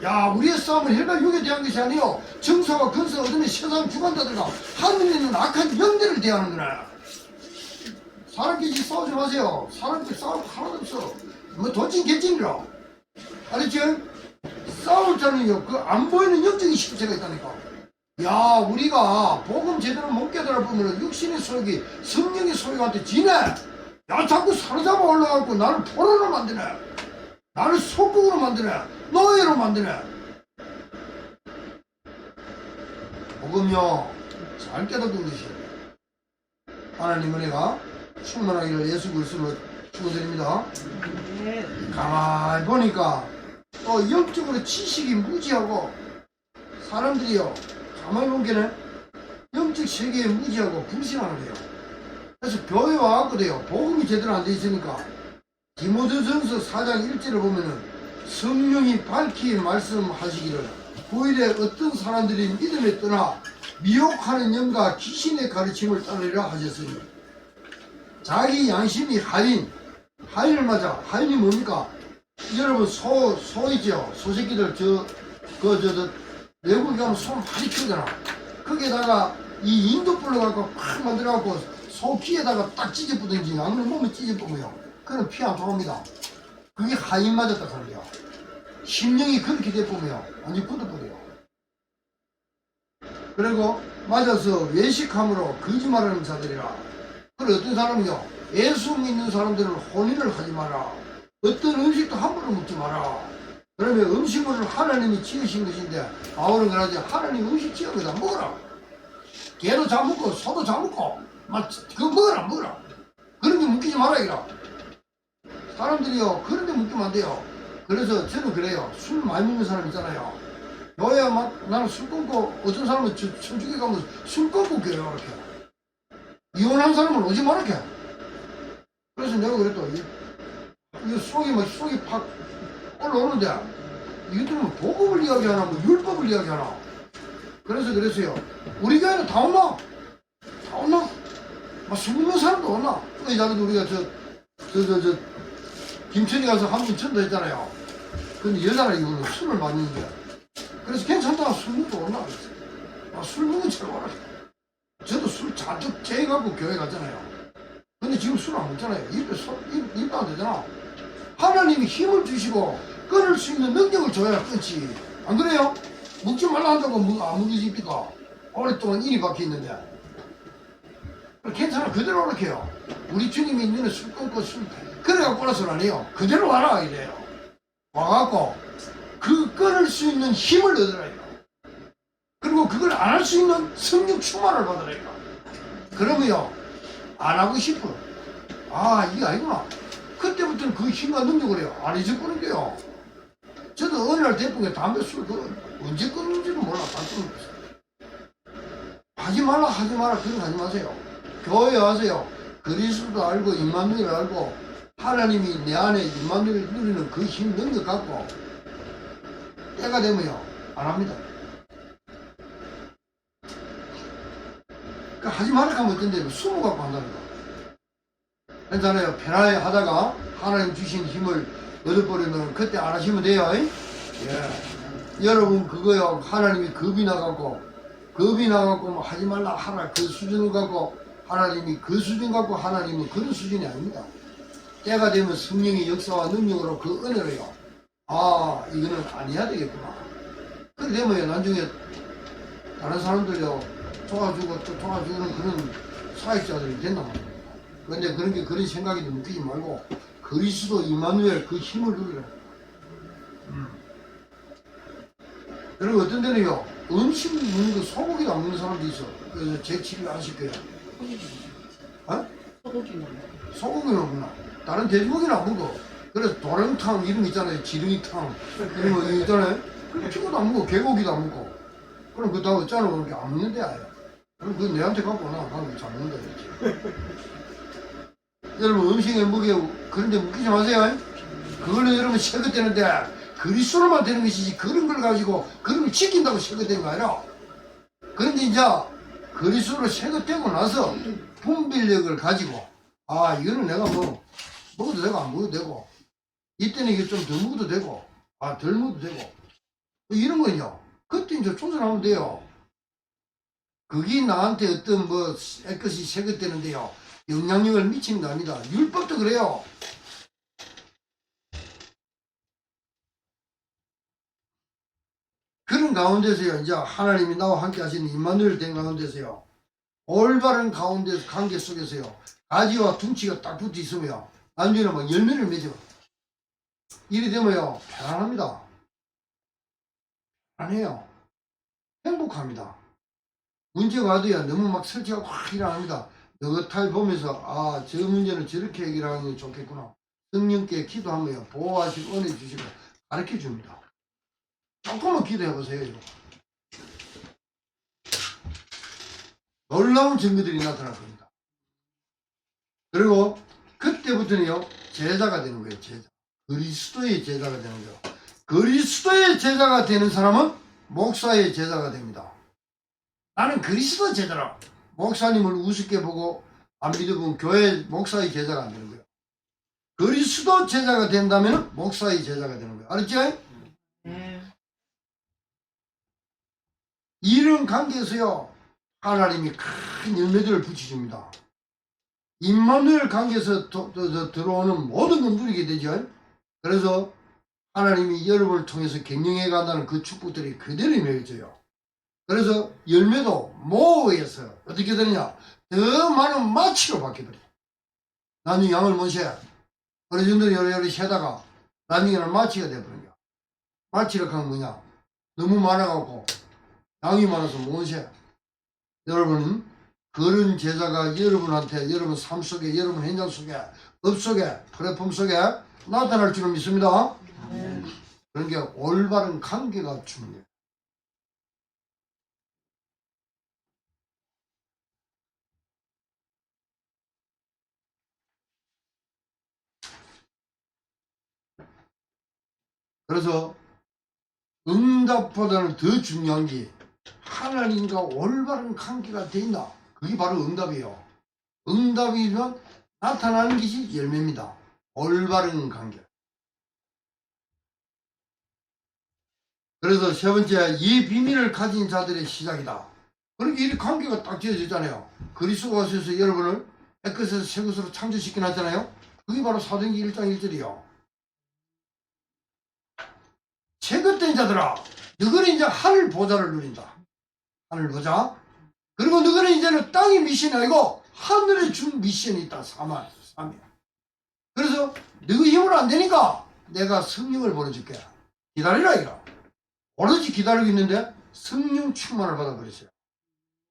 야, 우리의 싸움은 혈과 육에 대한 것이 아니요 정사와 근사 얻으면 세상 주관자들과 하늘에 있는 악한 영들을 대하는 거나. 사람끼리 싸우지 마세요. 사람끼리 싸우고 하나도 없어. 뭐 도찐 개찐이라. 알았죠? 싸울 자는요 그 안 보이는 영적인 실체가 있다니까. 야, 우리가 복음 제대로 못 깨달아보면 육신의 소리가 성령의 소리한테 지네. 야, 자꾸 사로잡아 올라가고 나를 포로로 만드네. 나를 속국으로 만드네. 노예로 만드네. 복음요 잘 깨닫는 것이 하나님 은혜가 충만하기를 예수 그리스도로 축원드립니다. 가만히 보니까 또 영적으로 지식이 무지하고 사람들이요 가만히 보기에는 영적 세계에 무지하고 불신하는 거예요. 그래서 교회 와갖고 돼요. 복음이 제대로 안 돼 있으니까 디모데전서 4장 1절을 보면은 성령이 밝히 말씀하시기를 9일에 어떤 사람들이 믿음에 떠나 미혹하는 영과 귀신의 가르침을 따르리라 하셨으니 자기 양심이 하인을 맞아. 하인이 뭡니까? 여러분 소 있죠? 소새끼들 외국에 가면 소 많이 키우잖아. 거기에다가 이 인도불로 갖고 팍 만들어갖고 소 귀에다가 딱 찢어뿌든지 안 그러면 몸에 찢어뿌면요 그럼 피 안 통합니다. 그게 하인 맞았다 하는 거야. 심령이 그렇게 돼보면 완전 굳어버려요. 그리고 맞아서 외식함으로 거짓말하는 자들이라. 그리고 어떤 사람이요 예수 믿는 사람들은 혼인을 하지 마라. 어떤 음식도 함부로 먹지 마라. 그러면 음식물을 하나님이 지으신 것인데 바울은 그러지 하나님 음식 지은 거다 먹어라. 개도 잘 먹고 소도 잘 먹고 그거 먹어라. 그런 게 묶이지 마라 이라. 사람들이요 그런 데 묶이면 안 돼요. 그래서 저는 그래요. 술 많이 먹는 사람 있잖아요. 너야 막 나는 술 끊고 어떤 사람은 천주교 가면 술 끊고 껴요 이렇게. 이혼한 사람은 오지 마라 이렇게. 그래서 내가 그랬더 이 속이 팍 올라오는데 이들은 복음을 이야기하나 뭐 율법을 이야기하나. 그랬어요. 우리 교회는 다 온나 막 술 먹는 사람도 온나. 의자도 우리가 김천이 가서 한 번 전도했잖아요. 근데 여자가 이거는 술을 맞는데 그래서 괜찮다. 술 먹고 온나 그랬어요. 술 먹은 채로 오라. 저도 술 잔뜩 재갖고 교회 갔잖아요. 근데 지금 술 안 먹잖아요. 입도 안 되잖아. 하나님이 힘을 주시고 끊을 수 있는 능력을 줘야 끊지. 안 그래요? 먹지 말라 한다고 안 먹이십니까? 오랫동안 일이 박혀있는데. 괜찮아. 그대로 오락해요. 우리 주님이 너는 술 끊고 그래갖고 오라서는 안 해요. 그대로 와라 이래요. 와갖고 그 끊을 수 있는 힘을 얻으라 이거. 그리고 그걸 안 할 수 있는 성령 충만을 받으라 이거. 그러면요 안 하고 싶어. 이게 아니구나. 그때부터는 그 힘과 능력을 해요. 안 잊어버는 게요. 저도 어느 날 대통령 담배 술 언제 끊는지도 몰라. 다 끊었어요. 하지 마라 그런 거 하지 마세요. 교회 와서요. 그리스도도 알고 임마누엘을 알고 하나님이 내 안에 임마누엘을 누리는 그 힘 능력 갖고 때가 되면요 안 합니다. 그 하지 마라 하면 어떤데 숨어 갖고 한다는 거. 괜찮아요. 편안히 하다가 하나님 주신 힘을 얻어버리면 그때 안 하시면 돼요. 예. 여러분 그거요 하나님이 겁이 나갖고 뭐 하지 말라 하라 그 수준을 갖고 하나님이 그 수준 갖고 하나님은 그런 수준이 아닙니다. 때가 되면 성령의 역사와 능력으로 그 은혜로요. 아 이거는 안 해야 되겠구나. 그래 되면 나중에 다른 사람들요 도와주고 또 도와주는 그런 사역자들이 된단 말입니다. 그런데 그런 생각이 느끼지 말고 그리스도 임마누엘 그 힘을 누리라. 그리고 어떤 데는요 음식 먹는 거 소고기도 안 먹는 사람도 있어. 그래서 제 치료 안 시켜요. 어? 소고기는 먹나? 다른 돼지고기는 안 먹어. 그래서 도랑탕 이런 거 있잖아요. 지렁이탕 이런 거 있잖아요. 그럼 피고도 안 먹고 개고기도 안 먹고. 그럼 그 다음 어쩌나 그렇게 안 먹는데 아예. 그럼 그거 내한테 갖고 나. 나는 잘 먹는다 그랬지. 여러분 음식에 먹에 그런데 먹기지 마세요. 그걸로 여러분 세긋대는데 그리스도로만 되는 것이지 그런 걸 가지고 그런 걸 지킨다고 세긋대는 거 아니라. 그런데 이제 그리스도로 세긋되고 나서 분별력을 가지고 아 이거는 내가 뭐 먹어도 되고 안 먹어도 되고 이때는 이게 좀 더 먹어도 되고 아 덜 먹어도 되고 이런 거요. 그때 이제 조절하면 돼요. 그게 나한테 어떤 뭐 애것이 세긋되는데요 영향력을 미치는 거 아니다. 율법도 그래요. 그런 가운데서요 이제 하나님이 나와 함께 하시는 임마누엘 된 가운데서요 올바른 가운데서 관계 속에서요 가지와 둥치가 딱 붙어 있으면 나중에는 막 열매를 맺어. 이리 되면요 편안합니다. 편안해요. 행복합니다. 문제가 와도야 너무 막 설치가 확 일어납니다. 너긋하게 보면서 아 저 문제는 저렇게 해결하는 게 좋겠구나. 성령께 기도하며 보호하시고 은혜 주시고 가르쳐 줍니다. 조금만 기도해 보세요. 놀라운 증거들이 나타날 겁니다. 그리고 그때부터는요 제자가 되는 거예요. 제자. 그리스도의 제자가 되는 거예요. 그리스도의 제자가 되는 사람은 목사의 제자가 됩니다. 나는 그리스도 제자라. 목사님을 우습게 보고 안 믿어보면 교회 목사의 제자가 안 되는 거예요. 그리스도 제자가 된다면 목사의 제자가 되는 거예요. 알았죠? 이런 관계에서요 하나님이 큰 열매들을 붙여줍니다. 임마누엘 관계에서 들어오는 모든 건 누리게 되죠. 그래서 하나님이 여러분을 통해서 경영해 간다는 그 축복들이 그대로 이루어져요. 그래서 열매도 모호해서 어떻게 되느냐 더 많은 마취로 바뀌어버려요. 나중에 양을 못 세요. 어르신들이 요리 세다가 나중에는 마취가 되어버린 거야. 마취를 하면 뭐냐 너무 많아갖고 양이 많아서 못 세. 여러분은 그런 제자가 여러분한테 여러분 삶 속에 여러분 현장 속에 업 속에 플랫폼 속에 나타날 줄을 믿습니다. 그런 게 올바른 관계가 중요해요. 그래서 응답보다는 더 중요한 게 하나님과 올바른 관계가 돼 있나? 그게 바로 응답이에요. 응답이면 나타나는 것이 열매입니다. 올바른 관계. 그래서 세 번째, 이 비밀을 가진 자들의 시작이다. 그러니까 이 관계가 딱 지어졌잖아요. 그리스도가 오셔서 여러분을 애끝에서 새 것으로 창조시켜 놨잖아요. 그게 바로 사도행전 1장 1절이요. 채급된 자들아, 너희는 이제 하늘 보좌를 누린다. 하늘 보좌. 그리고 너희는 이제는 땅의 미션이 아니고 하늘에 준 미션이 있다. 3일. 그래서 너희 힘으로 안 되니까 내가 성령을 보내줄게. 기다리라 이거. 오로지 기다리고 있는데 성령 충만을 받아버렸어요.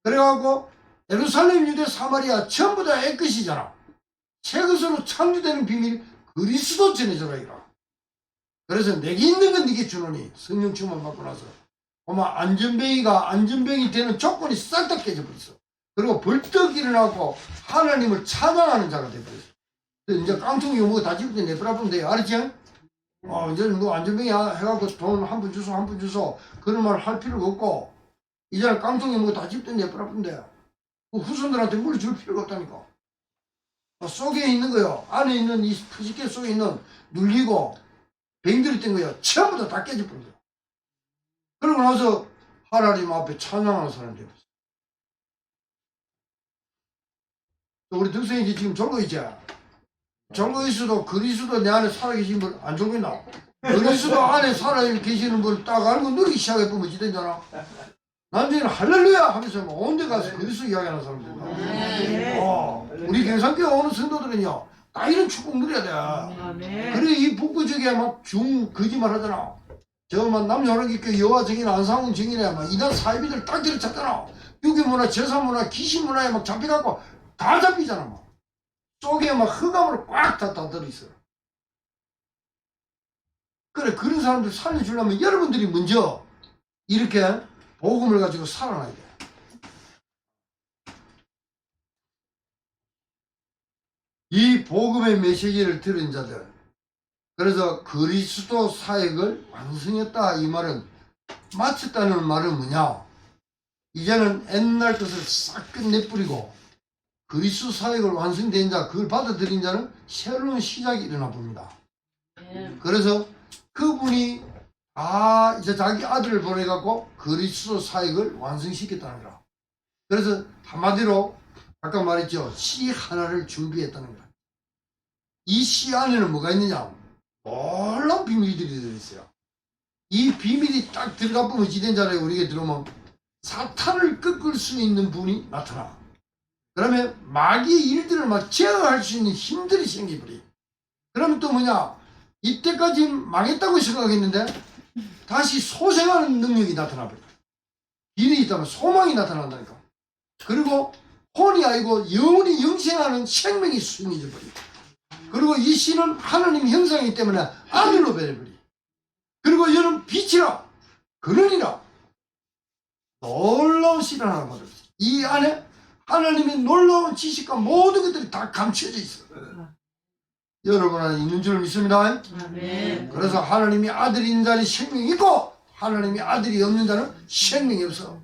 그래갖고 예루살렘, 유대, 사마리아 전부 다 애끝이잖아. 새 것으로 창조되는 비밀 그리스도 전해져라 이거. 그래서 내게 있는 건 네게 주노니 성령 충만 받고 나서 아마 안전뱅이 되는 조건이 싹 다 깨져버렸어. 그리고 벌떡 일어나고 하나님을 찬양하는 자가 돼버렸어. 이제 깡통이 뭐 다 집을 때 내버려두면 돼요. 알았지? 이제는 뭐 안전뱅이 해갖고 돈 한 푼 주소 한 푼 주소 그런 말 할 필요가 없고, 이제는 깡통이 뭐 다 집을 때 내버려두면 돼요. 그 후손들한테 물 줄 필요가 없다니까. 속에 있는 거요. 안에 있는 이 푸시켓 속에 있는 눌리고 병들이 된 거요. 전부 다 깨져버린 거예요. 그러고 나서 하나님 앞에 찬양하는 사람이 되었어요. 우리 덕성이 지금 졸고 있지? 졸고 있어도 그리스도 내 안에 살아계신 분 안 졸고 있나? 그리스도 안에 살아계시는 분 딱 알고 누리기 시작해보면 지되잖아. 나중에는 할렐루야 하면서 온데 가서 그리스도 이야기하는 사람들. 우리 경상교회 오는 성도들은요 다 이런 축복 누려야 돼. 그래 이 북부적에 막 거짓말 하잖아. 저만 남녀호랑교회 여화정이나 안상훈 정이나 막 이단 사이비들 딱 들이쳤잖아. 유교문화 제사문화 귀신문화에 막 잡혀갖고 다 잡히잖아. 막 속에 막 흑암으로 꽉 다 들어있어. 그래 그런 사람들 살려주려면 여러분들이 먼저 이렇게 복음을 가지고 살아나야 돼. 이 복음의 메시지를 들은 자들, 그래서 그리스도 사역을 완성했다 이 말은, 마쳤다는 말은 뭐냐, 이제는 옛날 것을 싹 끝내버리고 그리스도 사역을 완성된 자, 그걸 받아들인 자는 새로운 시작이 일어나 봅니다. 그래서 그분이 이제 자기 아들을 보내갖고 그리스도 사역을 완성시켰다는 거라. 그래서 한마디로 아까 말했죠, 시 하나를 준비했다는 거야. 이 시 안에는 뭐가 있느냐, 놀라운 비밀들이 들어있어요. 이 비밀이 딱 들어가 보면 지된 자리에 우리에게 들어오면 사탄을 꺾을 수 있는 분이 나타나. 그러면 마귀의 일들을 막 제어할 수 있는 힘들이 생기버려. 그러면 또 뭐냐, 이때까지 망했다고 생각했는데 다시 소생하는 능력이 나타나버려. 길이 있다면 소망이 나타난다니까. 그리고 혼이 아니고 영원히 영생하는 생명이 수행해져 버려. 그리고 이 씨는 하나님 형상이기 때문에 아들로 변해버려. 그리고 이는 빛이라 그늘이라 놀라운 씨를 하나 받았어요. 이 안에 하나님의 놀라운 지식과 모든 것들이 다 감춰져 있어. 여러분 안에 있는 줄 믿습니다. 아멘. 그래서 하나님이 아들이 있는 자는 생명이 있고 하나님이 아들이 없는 자는 생명이 없어.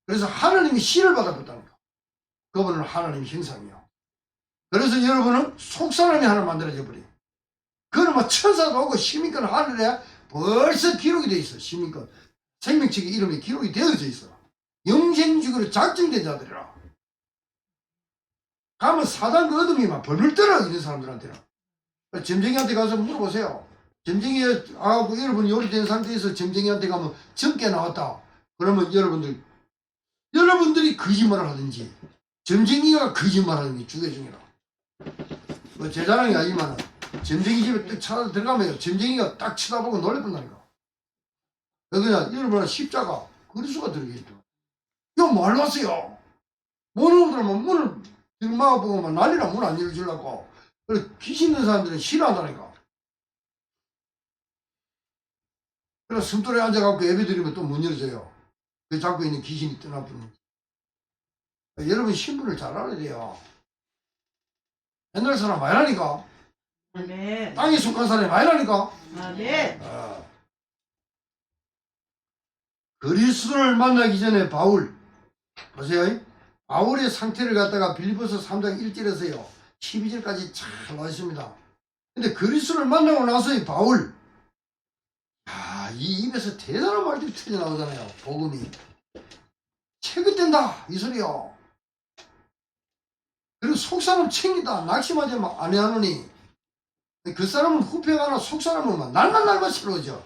그래서 하나님이 씨를 받아봤다니까. 그분은 하나님 형상이요. 그래서 여러분은 속사람이 하나 만들어져 버려. 그거는 막 천사도 오고 시민권 하늘에 벌써 기록이 돼 있어. 시민권 생명책의 이름이 기록이 되어져 있어. 영생직으로 작정된 자들이라. 가면 사단 그 어둠이 막 벌벌 떨어 있는 사람들한테는. 점쟁이한테 가서 물어보세요. 점쟁이하고 여러분 요리된 상태에서 점쟁이한테 가면 젊게 나왔다. 그러면 여러분들이 거짓말을 하든지 점쟁이가 거짓말하는 게 주계중이라. 뭐 제 자랑이 아니지만 점쟁이 집에 딱 찾아 들어가면 점쟁이가 딱 쳐다보고 놀래본다니까. 그냥 여러분 십자가 그리스도가 들어있죠. 이거 뭐 하러 왔어요? 모르는 사람은 문을 막아보고 난리나 문 안 열어주려고. 그래서 귀신 있는 사람들은 싫어한다니까. 그래서 숨돌에 앉아갖고 예배 드리면 또 문 열어줘요. 그 잡고 있는 귀신이 떠나버리는. 여러분 신분을 잘 알아야 돼요. 옛날 사람 많이 하니까. 아멘. 땅에 속한 사람이 많이 하니까. 아멘. 그리스도를 만나기 전에 바울, 보세요. 바울의 상태를 갖다가 빌립보서 3장 1절에서요 12절까지 잘 나와 있습니다. 근데 그리스도를 만나고 나서의 바울, 이 입에서 대단한 말들이 터져 나오잖아요. 복음이 체급된다 이 소리요. 그리고 속사람 챙긴다 낙심하지 안 해하노니, 그 사람은 후패가나 속사람은 막 날만 새로워져.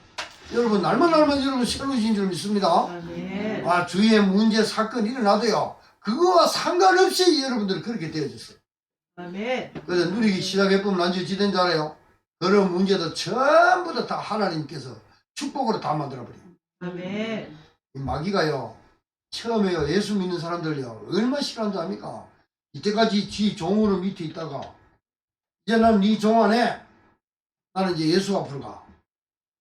여러분 날만 여러분 새로워진 줄 믿습니다. 아멘. 주위에 문제 사건 일어나도요 그거와 상관없이 여러분들 그렇게 되어졌어요. 아멘. 그래서 누리기 시작해보면 나중에 지된 줄 알아요. 그런 문제도 전부 다 하나님께서 축복으로 다 만들어버려요. 아멘. 이 마귀가요 처음에요 예수 믿는 사람들요 얼마나 싫어하는 줄 압니까? 이때까지 지 종으로 밑에 있다가 이제 난 네 종 안에 나는 이제 예수 앞으로 가.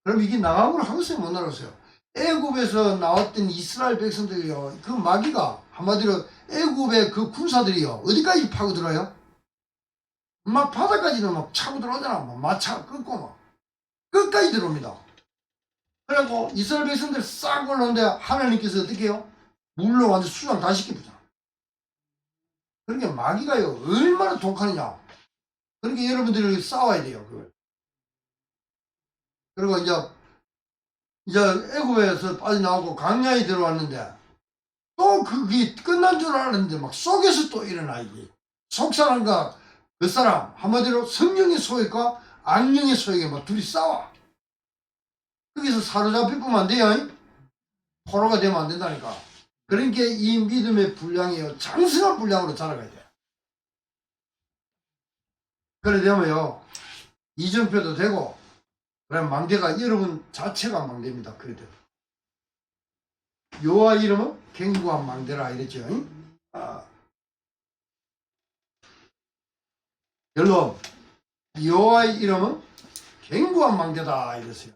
그럼 이게 나가고를 하겠어요 못 나가겠어요? 애굽에서 나왔던 이스라엘 백성들이요, 그 마귀가 한마디로 애굽의 그 군사들이요 어디까지 파고들어요? 막 바다까지는 막 차고 들어오잖아. 막 마차 끊고 막 끝까지 들어옵니다. 그래갖고 이스라엘 백성들 싹 올라오는데 하나님께서 어떻게 해요? 물로 완전 수장 다 시켜보잖아. 그러니까 마귀가요 얼마나 독하느냐. 그러니까 여러분들이 싸워야 돼요 그걸. 그리고 이제 애굽에서 빠져나오고 강야에 들어왔는데 또 그게 끝난 줄 알았는데 막 속에서 또 일어나. 이게 속사람과 그 사람 한마디로 성령의 소액과 악령의 소액이 막 둘이 싸워. 거기서 사로잡히면 안 돼요. 포로가 되면 안 된다니까. 그러니까 이 믿음의 분량이요 장성한 분량으로 자라가야 돼요. 그래 되면요 이정표도 되고 그럼 망대가 여러분 자체가 망대입니다. 그래도 여호와 이름은 견고한 망대라 이랬죠. 결론 여호와의 이름은 견고한 망대다 이랬어요.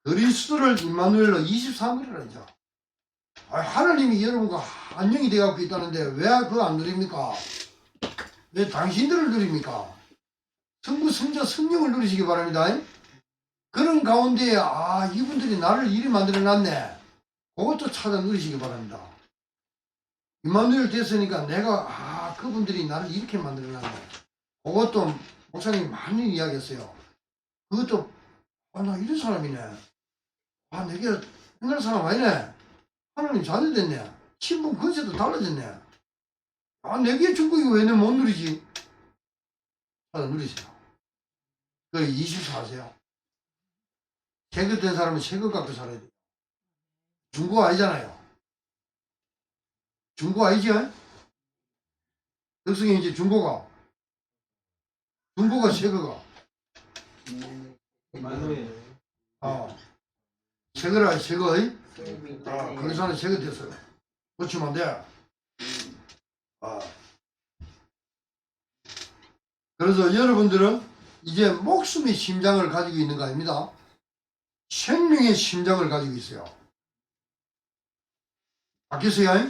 그리스도를 임마누엘로 23일이라죠. 하나님이 여러분과 안녕이 되어갖고 있다는데 왜 그거 안 누립니까? 왜 당신들을 누립니까? 성부, 성자, 성령을 누리시기 바랍니다. 그런 가운데에 이분들이 나를 이리 만들어놨네. 그것도 찾아 누리시기 바랍니다. 임마누엘 됐으니까 내가 그분들이 나를 이렇게 만들어놨네. 그것도 목사님이 많이 이야기했어요. 그것도 나 이런 사람이네. 내가 옛날 사람 아니네. 하나님 자녀 됐네. 신분 건세도 달라졌네. 내게 준 거기 왜 내 못 누리지? 찾아 누리세요. 그 24세요. 세급된 사람은 세급 갖고 살아야 돼요. 중고 아니잖아요. 중고 아니죠? 덕성이 이제 중고가 세급가. 세급라 세급. 거기서는 세급 됐어요. 고치면 안 돼. 그래서 여러분들은 이제 목숨의 심장을 가지고 있는 거 아닙니다. 생명의 심장을 가지고 있어요. 바뀌었어요?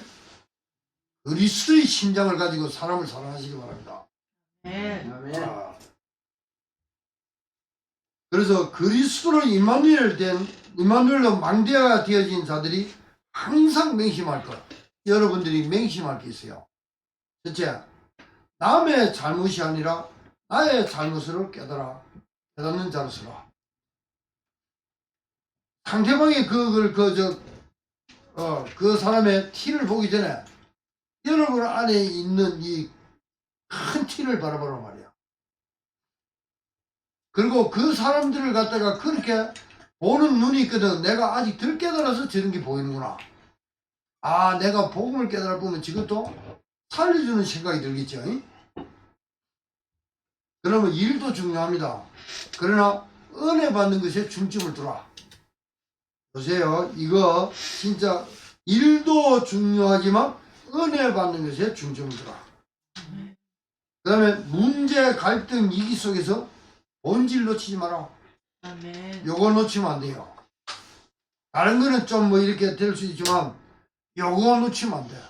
그리스도의 심장을 가지고 사람을 사랑하시기 바랍니다. 그래서 그리스도로 임마누엘로 망대가 되어진 자들이 항상 맹심할 것. 여러분들이 맹심할 게 있어요. 첫째, 남의 잘못이 아니라 나의 잘못을 깨닫는 자로서라. 상대방이 그 사람의 티를 보기 전에 여러분 안에 있는 이 큰 티를 바라보란 말이야. 그리고 그 사람들을 갖다가 그렇게 보는 눈이 있거든. 내가 아직 덜 깨달아서 저런 게 보이는구나. 내가 복음을 깨달아 보면 저것도 살려주는 생각이 들겠죠. 그러면 일도 중요합니다. 그러나 은혜 받는 것에 중점을 두라. 보세요. 이거 진짜 일도 중요하지만 은혜 받는 것에 중점을 두라. 그 다음에 문제, 갈등, 위기 속에서 본질 놓치지 마라. 아멘. 요거 놓치면 안 돼요. 다른 거는 좀 뭐 이렇게 될 수 있지만 요거 놓치면 안 돼요.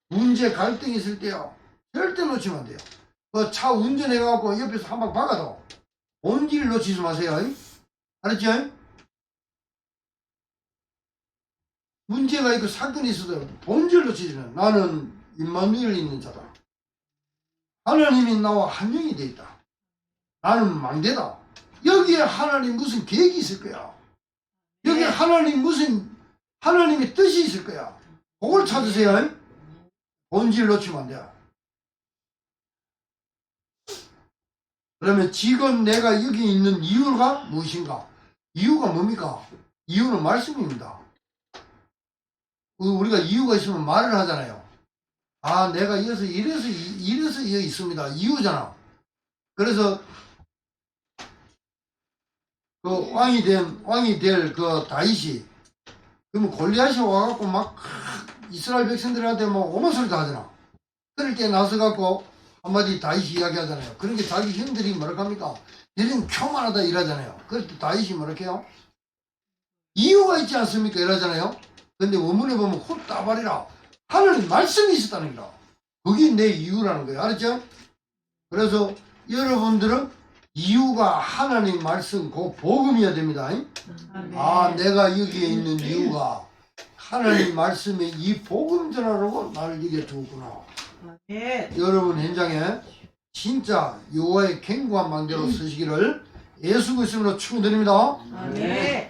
문제, 갈등이 있을 때요. 절대 놓치면 안 돼요. 그 차 운전해갖고 옆에서 한 방 박아도 본질 놓치지 마세요. 알았죠? 문제가 있고 사건이 있어도 본질 놓치지는 나는 임마누엘 있는 자다. 하나님이 나와 한 영이 되어 있다. 나는 망대다. 여기에 하나님 무슨 계획이 있을 거야. 여기에 하나님의 뜻이 있을 거야. 그걸 찾으세요. 본질 놓치면 안 돼. 그러면 지금 내가 여기 있는 이유가 무엇인가? 이유가 뭡니까? 이유는 말씀입니다. 우리가 이유가 있으면 말을 하잖아요. 내가 이래서 여기 있습니다. 이유잖아. 그래서 그 왕이 될 그 다윗이 그러면 골리앗이 와갖고 막 이스라엘 백성들한테 뭐 오만 소리도 하잖아. 그럴 때 나서갖고 한마디 다윗이 이야기하잖아요. 그러니까 자기 형들이 뭐라 합니까? 너는 교만하다 이러잖아요. 그럴 때 다윗이 뭐라 해요? 이유가 있지 않습니까? 이러잖아요. 근데 원문에 보면 콧다발이라 하나님 말씀이 있었다는 거라. 그게 내 이유라는 거예요. 알았죠? 그래서 여러분들은 이유가 하나님 말씀 그 복음이어야 됩니다. 아, 내가 여기에 있는 이유가 하나님 말씀에 이 복음 전하라고 나를 여기에 두었구나. 여러분 현장에 진짜 여호와의 견고한 망대로 서시기를 예수 그리스도로 축원드립니다. 아멘.